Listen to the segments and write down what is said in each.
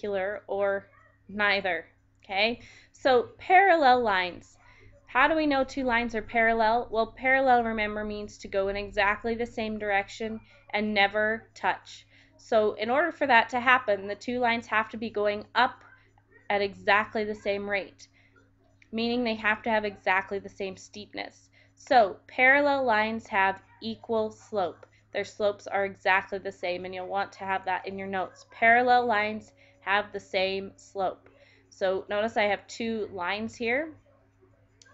perpendicular or neither. Okay, so parallel lines. How do we know two lines are parallel? Well, parallel, remember, means to go in exactly the same direction and never touch. So in order for that to happen, the two lines have to be going up at exactly the same rate, meaning they have to have exactly the same steepness. So parallel lines have equal slope. Their slopes are exactly the same, and you'll want to have that in your notes. Parallel lines have the same slope. So notice I have two lines here.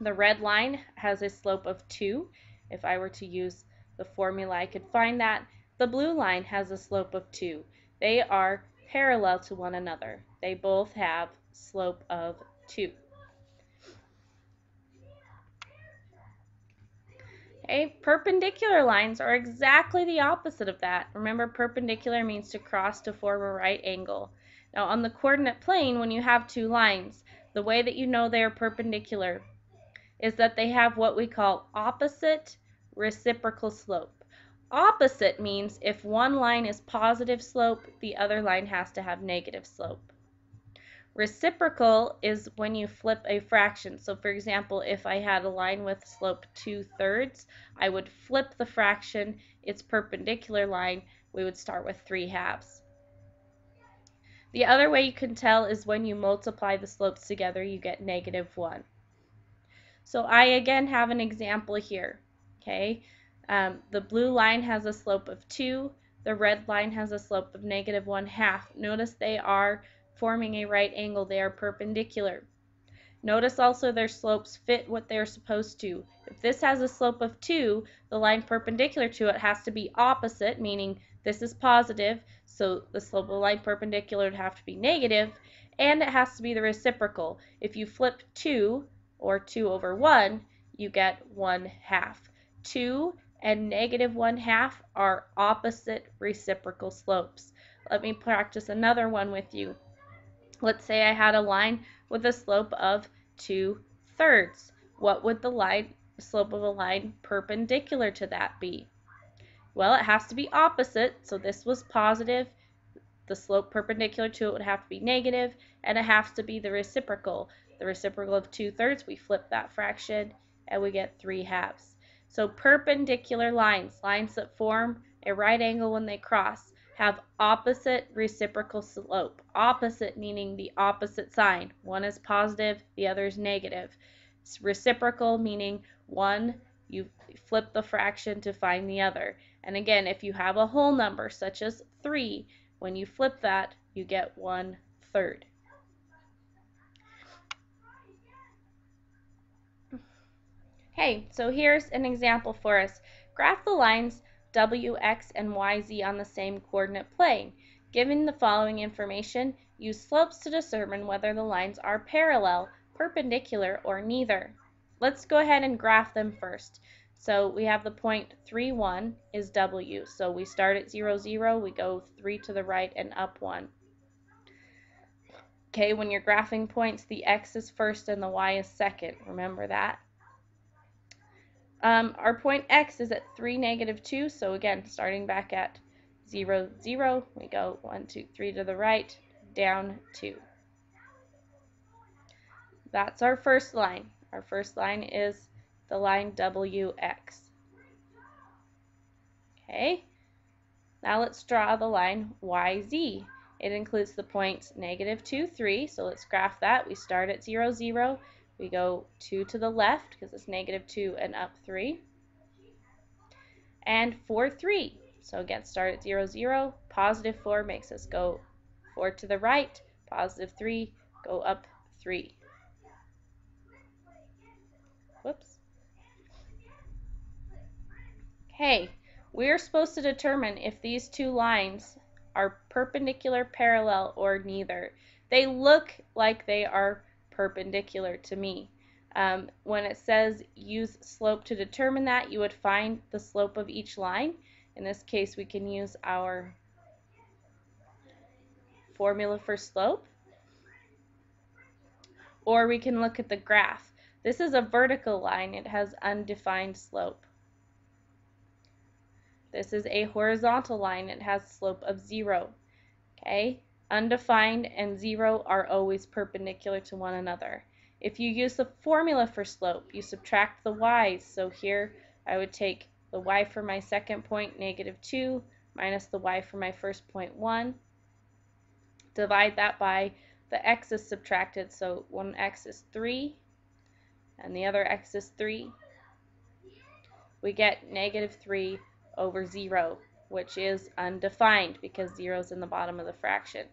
The red line has a slope of 2. If I were to use the formula, I could find that. The blue line has a slope of 2. They are parallel to one another. They both have slope of 2. Okay, perpendicular lines are exactly the opposite of that. Remember, perpendicular means to cross to form a right angle. Now, on the coordinate plane, when you have two lines, the way that you know they are perpendicular is that they have what we call opposite reciprocal slope. Opposite means if one line is positive slope, the other line has to have negative slope. Reciprocal is when you flip a fraction. So for example, if I had a line with slope 2/3, I would flip the fraction, its perpendicular line, we would start with 3/2. The other way you can tell is when you multiply the slopes together, you get -1. So I again have an example here, okay? The blue line has a slope of 2, the red line has a slope of -1/2. Notice they are forming a right angle, they are perpendicular. Notice also their slopes fit what they're supposed to. If this has a slope of 2, the line perpendicular to it has to be opposite, meaning this is positive, so the slope of the line perpendicular would have to be negative, and it has to be the reciprocal. If you flip 2, or 2/1, you get 1/2. 2 and -1/2 are opposite reciprocal slopes. Let me practice another one with you. Let's say I had a line with a slope of 2/3. What would the slope of a line perpendicular to that be? Well, it has to be opposite, so this was positive. The slope perpendicular to it would have to be negative, and it has to be the reciprocal. The reciprocal of 2/3, we flip that fraction, and we get 3/2. So perpendicular lines, lines that form a right angle when they cross, have opposite reciprocal slope. Opposite meaning the opposite sign. One is positive, the other is negative. It's reciprocal meaning one, you flip the fraction to find the other. And again, if you have a whole number such as 3, when you flip that, you get 1/3. Okay, so here's an example for us. Graph the lines W, X, and Y, Z on the same coordinate plane. Given the following information, use slopes to determine whether the lines are parallel, perpendicular, or neither. Let's go ahead and graph them first. So we have the point 3, 1 is W. So we start at 0, 0, we go 3 to the right and up 1. Okay, when you're graphing points, the X is first and the Y is second. Remember that. Our point X is at 3, -2, so again, starting back at 0, 0, we go 1, 2, 3 to the right, down 2. That's our first line. Our first line is the line WX. Okay, now let's draw the line YZ. It includes the points -2, 3, so let's graph that. We start at 0, 0. We go 2 to the left because it's -2 and up 3. And 4, 3. So again, start at 0, 0. +4 makes us go 4 to the right. +3, go up 3. Whoops. Okay, we're supposed to determine if these two lines are perpendicular, parallel, or neither. They look like they are perpendicular to me. When it says use slope to determine that, you would find the slope of each line. In this case, we can use our formula for slope, or we can look at the graph. This is a vertical line. It has undefined slope. This is a horizontal line. It has a slope of 0. Okay, Undefined and 0 are always perpendicular to one another. If you use the formula for slope, you subtract the y's. So here I would take the y for my second point, -2, minus the y for my first point, 1. Divide that by the x's subtracted, so one x is 3, and the other x is 3. We get -3 over 0, which is undefined because 0 is in the bottom of the fraction.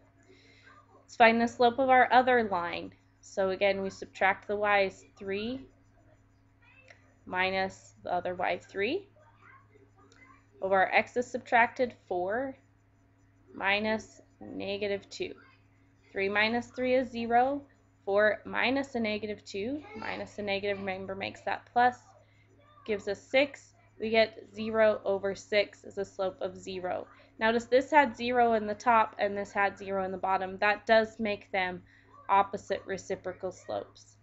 Let's find the slope of our other line. So again, we subtract the y's, 3 minus the other y, 3. Over our x's subtracted, 4 minus -2. 3 minus 3 is 0. 4 minus a -2, minus a negative, remember, makes that plus, gives us 6. We get 0 over 6 is a slope of 0. Notice this had 0 in the top and this had 0 in the bottom. That does make them opposite reciprocal slopes.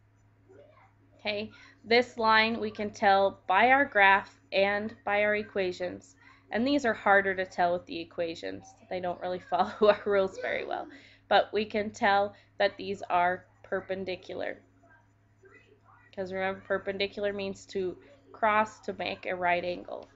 Okay, this line we can tell by our graph and by our equations. And these are harder to tell with the equations. They don't really follow our rules very well. But we can tell that these are perpendicular. Because remember, perpendicular means to cross to make a right angle.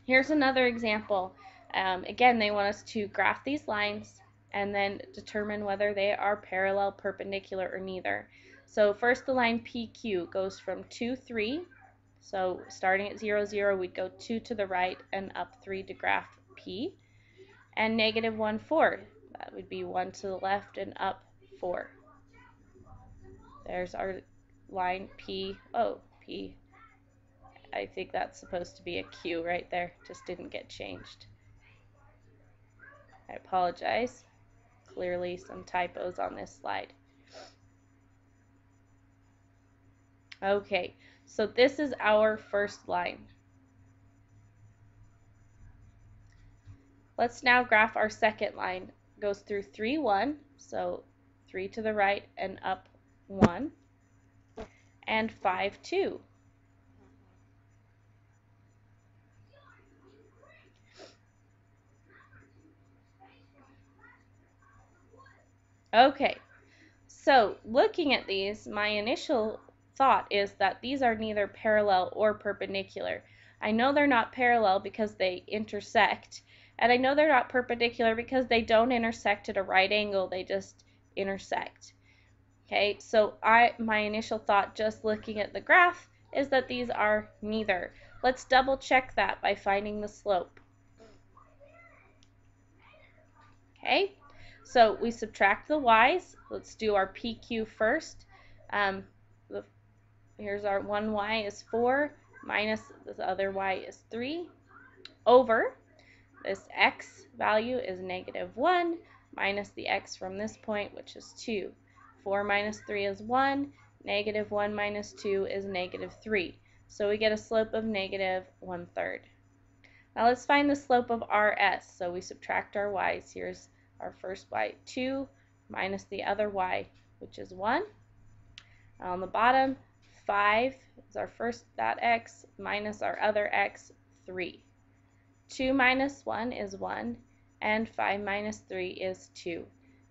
Here's another example. Again, they want us to graph these lines and then determine whether they are parallel, perpendicular, or neither. So first, the line PQ goes from 2, 3. So starting at 0, 0, we'd go 2 to the right and up 3 to graph P. And -1, 4. That would be 1 to the left and up 4. There's our line P. Oh, P. I think that's supposed to be a Q right there. Just didn't get changed. I apologize. Clearly some typos on this slide. Okay, so this is our first line. Let's now graph our second line. It goes through 3, 1, so 3 to the right and up 1, and 5, 2. Okay, so looking at these, my initial thought is that these are neither parallel or perpendicular. I know they're not parallel because they intersect, and I know they're not perpendicular because they don't intersect at a right angle, they just intersect. Okay, so my initial thought just looking at the graph is that these are neither. Let's double check that by finding the slope. Okay, so we subtract the y's. Let's do our PQ first. Here's our one y is 4 minus the other y is 3 over this x value is -1 minus the x from this point, which is 2. 4 minus 3 is 1. -1 minus 2 is -3. So we get a slope of -1/3. Now let's find the slope of RS. So we subtract our y's. Here's our first y, 2, minus the other y, which is 1. On the bottom, 5 is our first, that x, minus our other x, 3. 2 minus 1 is 1, and 5 minus 3 is 2.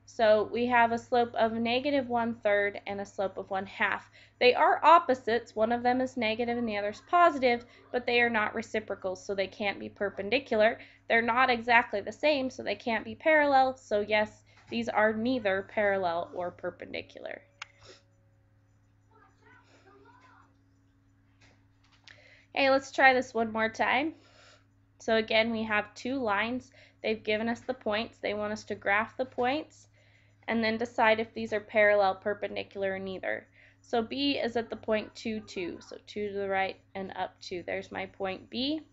So we have a slope of -1/3 and a slope of 1/2. They are opposites. One of them is negative and the other is positive, but they are not reciprocal, so they can't be perpendicular. They're not exactly the same, so they can't be parallel. So yes, these are neither parallel or perpendicular. Okay, let's try this one more time. So again, we have two lines. They've given us the points. They want us to graph the points and then decide if these are parallel, perpendicular, or neither. So B is at the point 2, 2. So 2 to the right and up 2. There's my point B.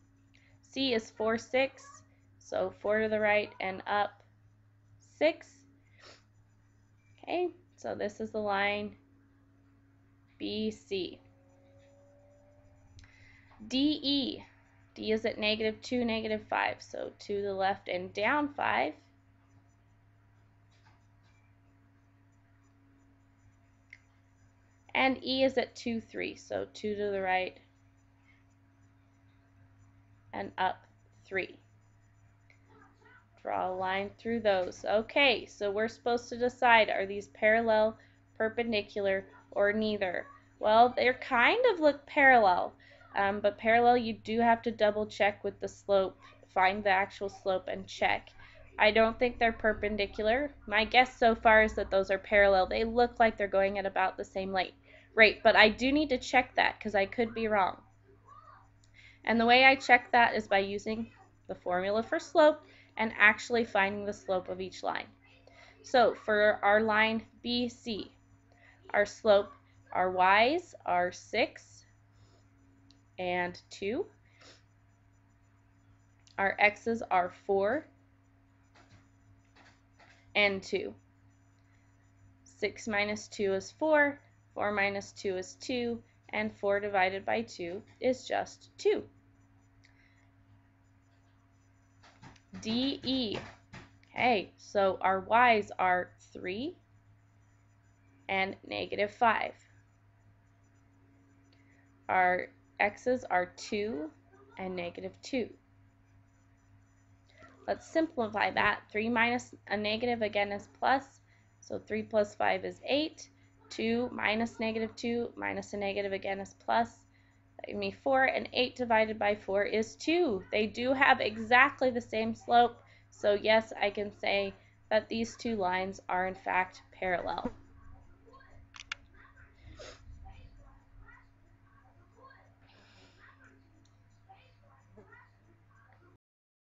C is 4, 6. So 4 to the right and up 6. Okay, so this is the line BC. DE. D is at -2, -5. So 2 to the left and down 5. And E is at 2, 3. So 2 to the right and up 3. Draw a line through those. Okay, so we're supposed to decide, are these parallel, perpendicular, or neither? Well, they kind of look parallel, but parallel you do have to double check with the slope, find the actual slope and check. I don't think they're perpendicular. My guess so far is that those are parallel. They look like they're going at about the same rate, but I do need to check that because I could be wrong. And the way I check that is by using the formula for slope and actually finding the slope of each line. So for our line BC, our slope, our y's are 6 and 2. Our x's are 4 and 2. 6 minus 2 is 4, 4 minus 2 is 2, and 4 divided by 2 is just 2. DE. Okay, so our y's are 3 and -5. Our x's are 2 and -2. Let's simplify that. 3 minus a negative again is plus, so 3 plus 5 is 8. 2 minus -2 minus a negative again is plus. That gives me 4, and 8 divided by 4 is 2. They do have exactly the same slope, so yes, I can say that these two lines are in fact parallel.